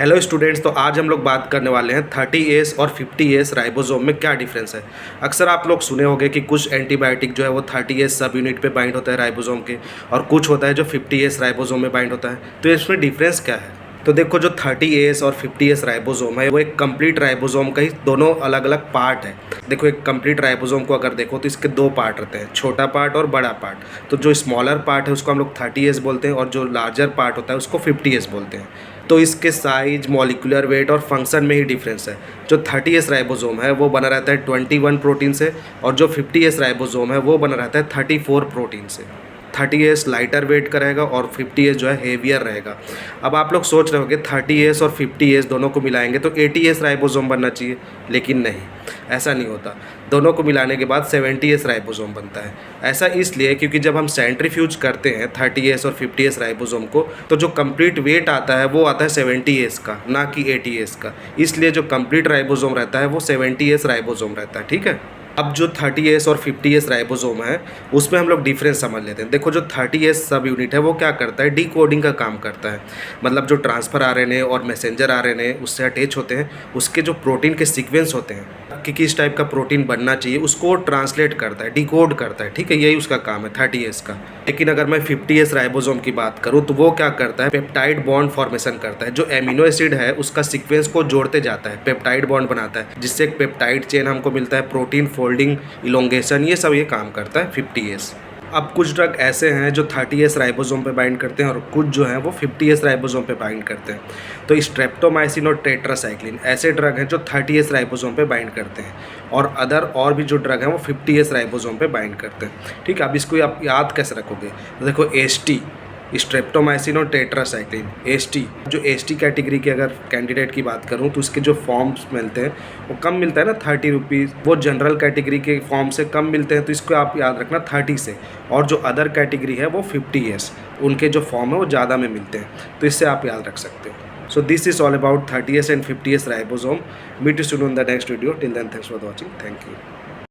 Hello students, तो आज हम लोग बात करने वाले हैं 30S और 50S राइबोसोम में क्या डिफरेंस है। अक्सर आप लोग सुने होंगे कि कुछ एंटीबायोटिक जो है वो 30S सब यूनिट पे बाइंड होता है राइबोसोम के, और कुछ होता है जो 50S राइबोसोम में बाइंड होता है। तो इसमें डिफरेंस क्या है? तो देखो, जो 30S और 50S राइबोसोम है वो एक कंप्लीट राइबोसोम का ही दोनों अलग अलग पार्ट है। देखो, एक कंप्लीट राइबोसोम को अगर देखो तो इसके दो पार्ट रहते हैं, छोटा पार्ट और बड़ा पार्ट। तो जो स्मॉलर पार्ट है उसको हम लोग 30S बोलते हैं और जो लार्जर पार्ट होता है उसको 50S बोलते हैं। तो इसके साइज, मॉलिक्यूलर वेट और फंक्शन में ही डिफरेंस है। जो 30S राइबोसोम है वो बना रहता है 21 प्रोटीन से, और जो 50S राइबोसोम है वो बना रहता है 34 प्रोटीन से। 30S लाइटर वेट का रहेगा और 50S जो है हेवियर रहेगा। अब आप लोग सोच रहे होंगे 30S और 50S दोनों को मिलाएंगे तो 80S राइबोसोम बनना चाहिए, लेकिन नहीं, ऐसा नहीं होता। दोनों को मिलाने के बाद 70S राइबोसोम बनता है। ऐसा इसलिए क्योंकि जब हम सेंट्रीफ्यूज करते हैं 30S और 50S राइबोसोम को, तो जो कंप्लीट वेट आता है वो आता है 70S का, ना कि 80S का। इसलिए जो कंप्लीट राइबोसोम रहता है वो 70S राइबोसोम रहता है। ठीक है। अब जो 30S और 50S राइबोसोम है उसमें हम लोग डिफरेंस समझ लेते हैं। देखो, जो 30S सब यूनिट है वो क्या करता है, डिकोडिंग का काम करता है। मतलब जो ट्रांसफ़र आरएनए और मैसेंजर आरएनए उससे अटैच होते हैं, उसके जो प्रोटीन के सीक्वेंस होते हैं कि किस टाइप का प्रोटीन बनना चाहिए उसको ट्रांसलेट करता है, डिकोड करता है। ठीक है, यही उसका काम है 30S का। लेकिन अगर मैं 50S राइबोसोम की बात करूँ तो वो क्या करता है, पेप्टाइड बॉन्ड फॉर्मेशन करता है। जो एमिनो एसिड है उसका सीक्वेंस को जोड़ते जाता है, पेप्टाइड बॉन्ड बनाता है, जिससे एक पेप्टाइड चेन हमको मिलता है, प्रोटीन फोल्डिंग, इलोंगेशन, ये सब ये काम करता है 50S। अब कुछ ड्रग ऐसे हैं जो 30S राइबोसोम पे बाइंड करते हैं और कुछ जो हैं वो 50S राइबोसोम पे बाइंड करते हैं। तो स्ट्रेप्टोमाइसिन और टेट्रासाइक्लिन ऐसे ड्रग हैं जो 30S राइबोसोम पे बाइंड करते हैं, और भी जो ड्रग हैं वो 50S राइबोसोम पे बाइंड करते हैं। ठीक है। अब इसको आप याद कैसे रखोगे? तो देखो, ST स्ट्रेप्टोमाइसिन और टेट्रासाइक्लिन, ST। जो ST कैटेगरी के अगर कैंडिडेट की बात करूं तो उसके जो फॉर्म्स मिलते हैं वो कम मिलता है ना, 30 रुपीज़। वो जनरल कैटेगरी के फॉर्म से कम मिलते हैं, तो इसको आप याद रखना 30 से। और जो अदर कैटेगरी है वो 50S, उनके जो फॉर्म है वो ज़्यादा में मिलते हैं, तो इससे आप याद रख सकते हो। So this is all about 30S and 50S ribosome. Meet you soon on the next video. Till then, thanks for watching. Thank you.